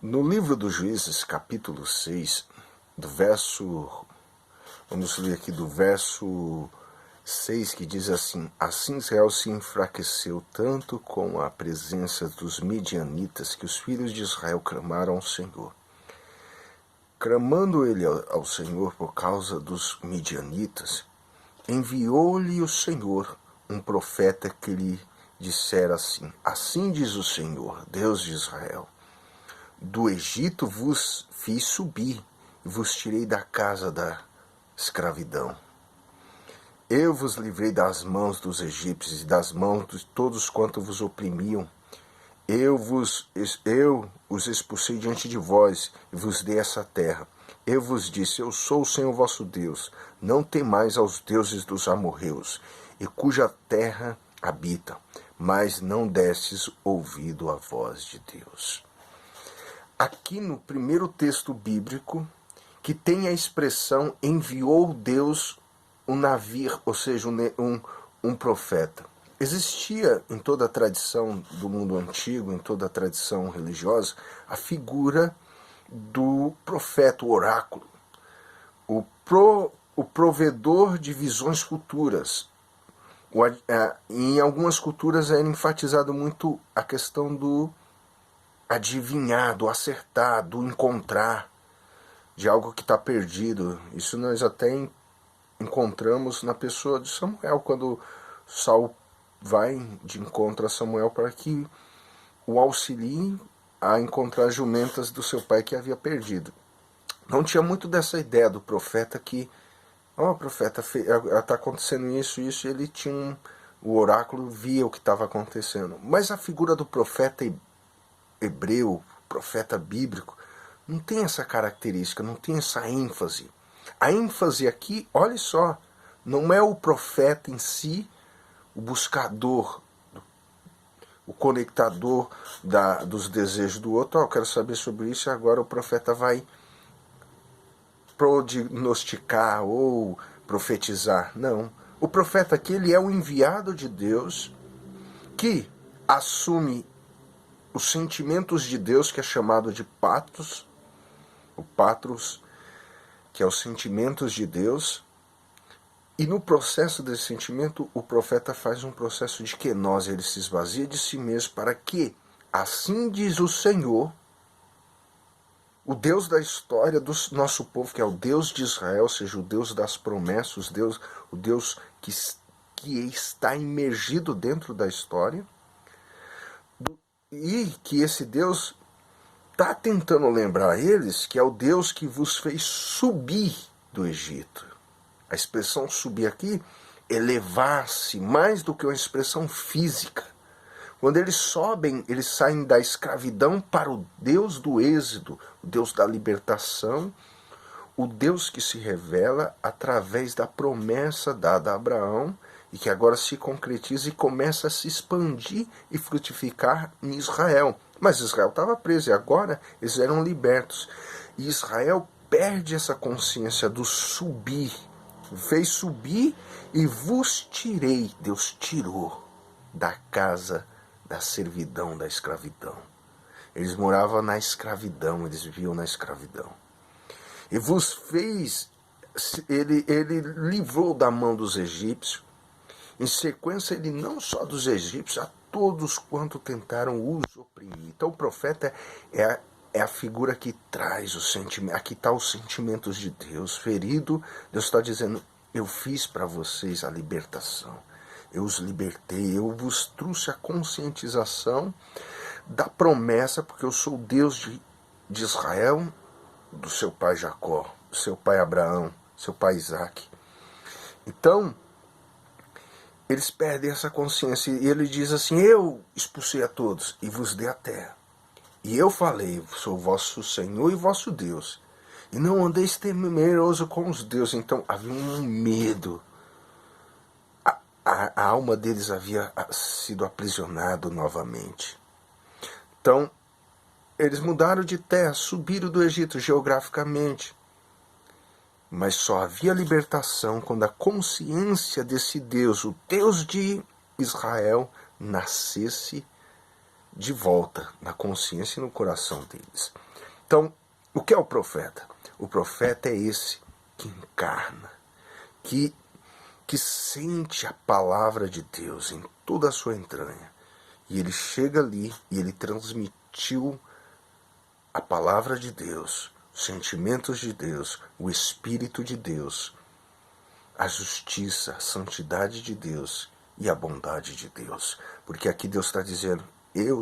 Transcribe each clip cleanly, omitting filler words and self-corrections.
No livro dos Juízes, capítulo 6, vamos ler aqui do verso 6, que diz assim: Assim Israel se enfraqueceu tanto com a presença dos midianitas, que os filhos de Israel clamaram ao Senhor. Clamando ele ao Senhor por causa dos midianitas, enviou-lhe o Senhor um profeta que lhe dissera assim: Assim diz o Senhor, Deus de Israel: Do Egito vos fiz subir e vos tirei da casa da escravidão. Eu vos livrei das mãos dos egípcios e das mãos de todos quanto vos oprimiam. Eu os expulsei diante de vós e vos dei essa terra. Eu vos disse: Eu sou o Senhor vosso Deus. Não temais aos deuses dos amorreus, e cuja terra habita, mas não destes ouvido à voz de Deus. Aqui no primeiro texto bíblico, que tem a expressão enviou Deus um navio, ou seja, um profeta. Existia em toda a tradição do mundo antigo, em toda a tradição religiosa, a figura do profeta, o oráculo, o provedor de visões futuras. Em algumas culturas era enfatizado muito a questão do adivinhar, do acertar, do encontrar, de algo que está perdido. Isso nós até encontramos na pessoa de Samuel, quando Saul vai de encontro a Samuel para que o auxilie a encontrar as jumentas do seu pai que havia perdido. Não tinha muito dessa ideia do profeta que, profeta, está acontecendo isso, e ele tinha o oráculo, via o que estava acontecendo. Mas a figura do profeta hebreu, profeta bíblico, não tem essa característica, não tem essa ênfase. A ênfase aqui, olha só, não é o profeta em si, o buscador, o conectador dos desejos do outro. Eu quero saber sobre isso, e agora o profeta vai prognosticar ou profetizar. Não. O profeta aqui, ele é o enviado de Deus que assume os sentimentos de Deus, que é chamado de patros, o patros, que é os sentimentos de Deus. E no processo desse sentimento, o profeta faz um processo de quenose, ele se esvazia de si mesmo para que, assim diz o Senhor, o Deus da história do nosso povo, que é o Deus de Israel, ou seja, o Deus das promessas, o Deus que está imergido dentro da história, e que esse Deus está tentando lembrar a eles que é o Deus que vos fez subir do Egito. A expressão subir aqui, elevar-se, mais do que uma expressão física. Quando eles sobem, eles saem da escravidão para o Deus do êxodo, o Deus da libertação, o Deus que se revela através da promessa dada a Abraão e que agora se concretiza e começa a se expandir e frutificar em Israel. Mas Israel estava preso e agora eles eram libertos. E Israel perde essa consciência do subir. Fez subir e vos tirei. Deus tirou da casa da servidão, da escravidão. Eles moravam na escravidão, eles viviam na escravidão. E vos fez, ele livrou da mão dos egípcios. Em sequência, ele não só dos egípcios, a todos quanto tentaram os oprimir. Então o profeta é a figura que traz o sentimento. Aqui está os sentimentos de Deus. Ferido, Deus está dizendo: eu fiz para vocês a libertação. Eu os libertei, eu vos trouxe a conscientização da promessa, porque eu sou o Deus de Israel, do seu pai Jacó, do seu pai Abraão, seu pai Isaac. Então, eles perdem essa consciência e ele diz assim: eu expulsei a todos e vos dei a terra. E eu falei: sou vosso Senhor e vosso Deus. E não andeis temeroso com os deuses. Então havia um medo. A alma deles havia sido aprisionada novamente. Então, eles mudaram de terra, subiram do Egito geograficamente. Mas só havia libertação quando a consciência desse Deus, o Deus de Israel, nascesse de volta na consciência e no coração deles. Então, o que é o profeta? O profeta é esse que encarna, que sente a palavra de Deus em toda a sua entranha. E ele chega ali e ele transmitiu a palavra de Deus, os sentimentos de Deus, o Espírito de Deus, a justiça, a santidade de Deus e a bondade de Deus. Porque aqui Deus está dizendo, eu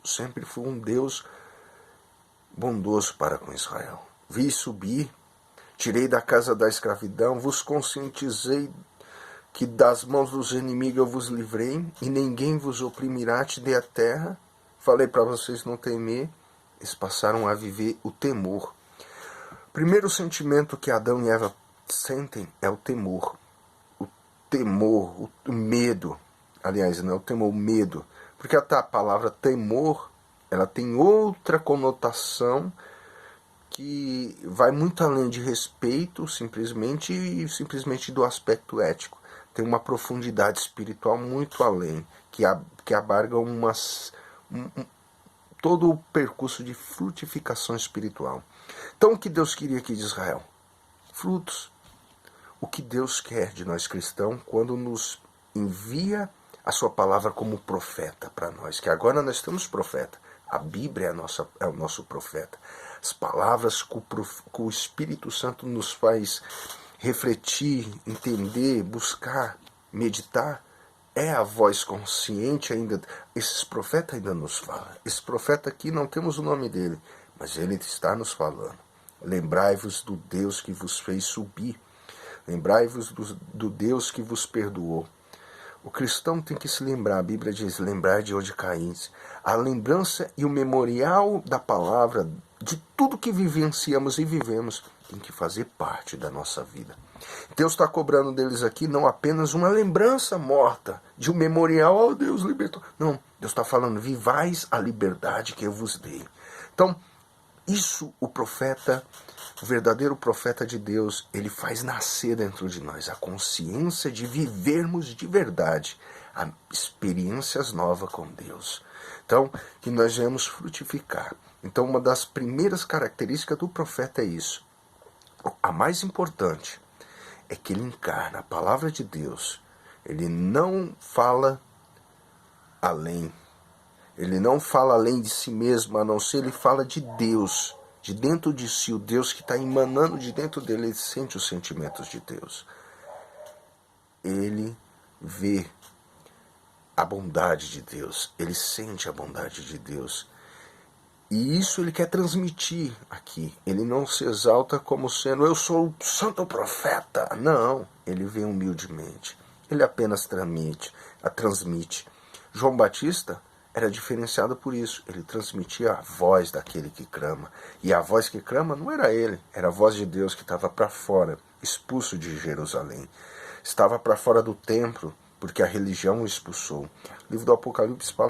sempre fui um Deus bondoso para com Israel. Vi subir, tirei da casa da escravidão, vos conscientizei que das mãos dos inimigos eu vos livrei, e ninguém vos oprimirá, te dei a terra. Falei para vocês não temer, eles passaram a viver o temor. O primeiro sentimento que Adão e Eva sentem é o temor. O temor, o medo. Aliás, não é o temor, o medo. Porque até a palavra temor, ela tem outra conotação que vai muito além de respeito, simplesmente do aspecto ético. Tem uma profundidade espiritual muito além, que abarca todo o percurso de frutificação espiritual. Então, o que Deus queria aqui de Israel? Frutos. O que Deus quer de nós cristãos quando nos envia a sua palavra como profeta para nós, que agora nós temos profeta. A Bíblia é o nosso profeta. As palavras que o Espírito Santo nos faz refletir, entender, buscar, meditar, é a voz consciente ainda. Esses profetas ainda nos falam. Esse profeta aqui não temos o nome dele, mas ele está nos falando. Lembrai-vos do Deus que vos fez subir. Lembrai-vos do Deus que vos perdoou. O cristão tem que se lembrar, a Bíblia diz, lembrar de onde caísse. A lembrança e o memorial da palavra, de tudo que vivenciamos e vivemos, tem que fazer parte da nossa vida. Deus está cobrando deles aqui não apenas uma lembrança morta, de um memorial, oh Deus libertou. Não, Deus está falando, vivais a liberdade que eu vos dei. Então, isso o profeta, o verdadeiro profeta de Deus, ele faz nascer dentro de nós a consciência de vivermos de verdade experiências novas com Deus. Então, que nós vamos frutificar. Então, uma das primeiras características do profeta é isso. A mais importante é que ele encarna a palavra de Deus. Ele não fala além. Ele não fala além de si mesmo, a não ser ele fala de Deus. De dentro de si, o Deus que está emanando de dentro dele, ele sente os sentimentos de Deus. Ele vê a bondade de Deus, ele sente a bondade de Deus. E isso ele quer transmitir aqui. Ele não se exalta como sendo, eu sou o santo profeta. Não, ele vê humildemente. Ele apenas transmite. João Batista era diferenciado por isso. Ele transmitia a voz daquele que clama. E a voz que clama não era ele, era a voz de Deus que estava para fora, expulso de Jerusalém. Estava para fora do templo, porque a religião o expulsou. O livro do Apocalipse fala